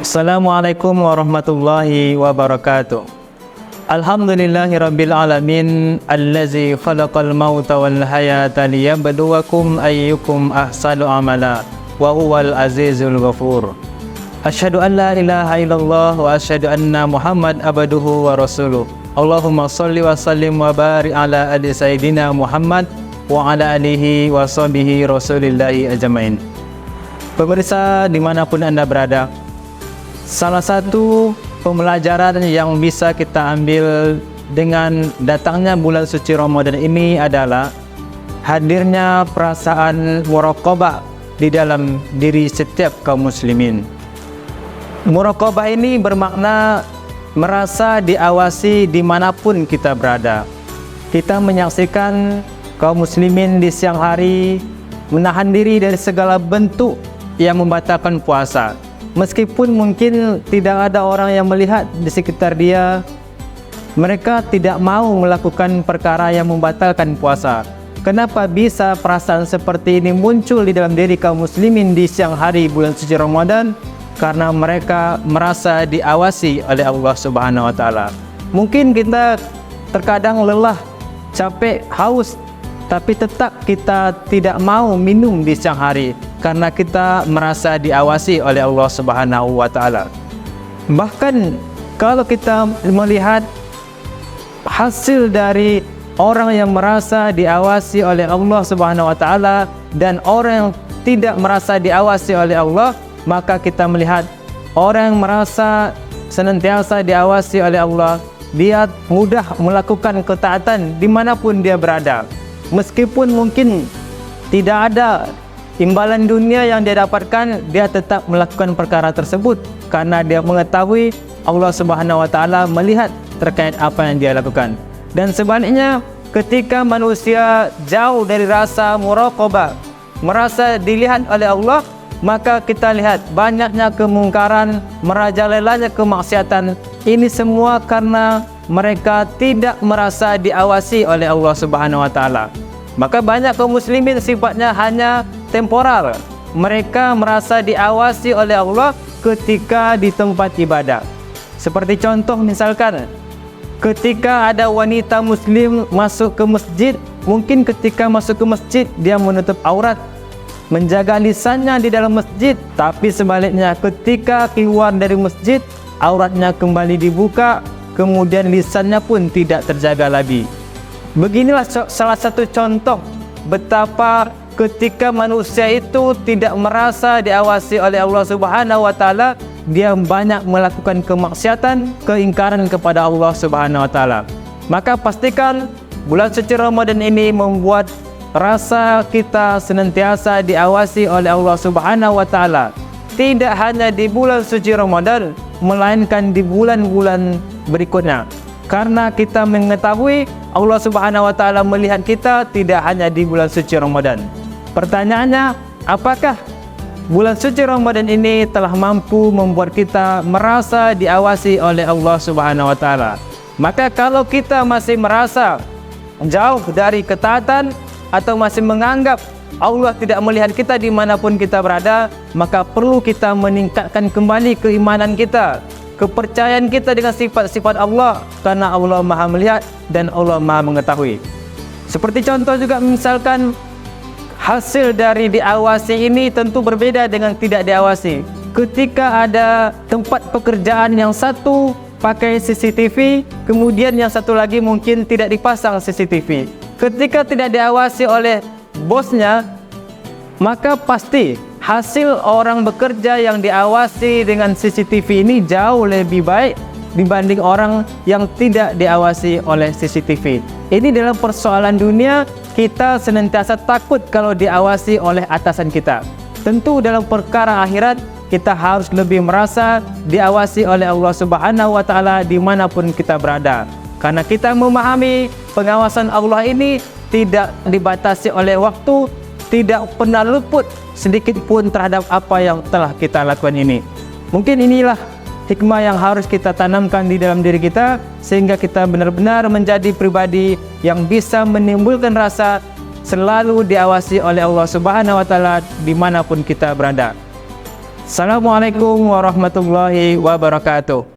Assalamualaikum warahmatullahi wabarakatuh. Alhamdulillahirabbil alamin allazi khalaqal mauta wal hayata liyabluwakum ayyukum ahsanu amala wa huwal azizul ghafur. Asyhadu an la ilaha illallah wa asyhadu anna Muhammad abduhu wa rasuluh. Allahumma shalli wa sallim wa barik ala ali sayyidina Muhammad wa ala alihi wa sahbihi rasulillahi ajmain. Pemirsa dimanapun Anda berada, salah satu pembelajaran yang bisa kita ambil dengan datangnya bulan suci Ramadan ini adalah hadirnya perasaan muraqabah di dalam diri setiap kaum muslimin. Muraqabah ini bermakna merasa diawasi dimanapun kita berada. Kita menyaksikan kaum muslimin di siang hari menahan diri dari segala bentuk yang membatalkan puasa. Meskipun mungkin tidak ada orang yang melihat di sekitar dia, mereka tidak mau melakukan perkara yang membatalkan puasa. Kenapa bisa perasaan seperti ini muncul di dalam diri kaum muslimin di siang hari bulan suci Ramadan? Karena mereka merasa diawasi oleh Allah Subhanahu wa taala. Mungkin kita terkadang lelah, capek, haus, tapi tetap kita tidak mau minum di siang hari karena kita merasa diawasi oleh Allah Subhanahu wa taala. Bahkan kalau kita melihat hasil dari orang yang merasa diawasi oleh Allah Subhanahu wa taala dan orang yang tidak merasa diawasi oleh Allah, maka kita melihat orang yang merasa senantiasa diawasi oleh Allah, dia mudah melakukan ketaatan dimanapun dia berada. Meskipun mungkin tidak ada imbalan dunia yang dia dapatkan, dia tetap melakukan perkara tersebut karena dia mengetahui Allah Subhanahu wa taala melihat terkait apa yang dia lakukan. Dan sebaliknya, ketika manusia jauh dari rasa muraqabah, merasa dilihat oleh Allah, maka kita lihat banyaknya kemungkaran, merajalelanya kemaksiatan. Ini semua karena mereka tidak merasa diawasi oleh Allah Subhanahu wa taala. Maka banyak kaum muslimin sifatnya hanya temporar. Mereka merasa diawasi oleh Allah ketika di tempat ibadah. Seperti contoh misalkan, ketika ada wanita muslim masuk ke masjid, mungkin ketika masuk ke masjid dia menutup aurat, menjaga lisannya di dalam masjid, tapi sebaliknya ketika keluar dari masjid, auratnya kembali dibuka, kemudian lisannya pun tidak terjaga lagi. Beginilah salah satu contoh betapa ketika manusia itu tidak merasa diawasi oleh Allah Subhanahu wa taala, dia banyak melakukan kemaksiatan, keingkaran kepada Allah Subhanahu wa taala. Maka pastikan bulan suci Ramadan ini membuat rasa kita senantiasa diawasi oleh Allah Subhanahu wa taala. Tidak hanya di bulan suci Ramadan, melainkan di bulan-bulan berikutnya. Karena kita mengetahui Allah Subhanahu wa taala melihat kita tidak hanya di bulan suci Ramadan. Pertanyaannya, apakah bulan suci Ramadan ini telah mampu membuat kita merasa diawasi oleh Allah Subhanahu wa taala? Maka kalau kita masih merasa jauh dari ketaatan atau masih menganggap Allah tidak melihat kita dimanapun kita berada, maka perlu kita meningkatkan kembali keimanan kita, kepercayaan kita dengan sifat-sifat Allah, karena Allah Maha melihat dan Allah Maha mengetahui. Seperti contoh juga misalkan hasil dari diawasi ini tentu berbeda dengan tidak diawasi. Ketika ada tempat pekerjaan yang satu pakai CCTV, kemudian yang satu lagi mungkin tidak dipasang CCTV. Ketika tidak diawasi oleh bosnya, maka pasti hasil orang bekerja yang diawasi dengan CCTV ini jauh lebih baik dibanding orang yang tidak diawasi oleh CCTV. Ini dalam persoalan dunia, kita senantiasa takut kalau diawasi oleh atasan kita. Tentu dalam perkara akhirat, kita harus lebih merasa diawasi oleh Allah Subhanahu wa taala dimanapun kita berada. Karena kita memahami pengawasan Allah ini tidak dibatasi oleh waktu, tidak pernah luput sedikit pun terhadap apa yang telah kita lakukan ini. Mungkin inilah hikmah yang harus kita tanamkan di dalam diri kita, sehingga kita benar-benar menjadi pribadi yang bisa menimbulkan rasa selalu diawasi oleh Allah Subhanahu wa taala dimanapun kita berada. Assalamualaikum warahmatullahi wabarakatuh.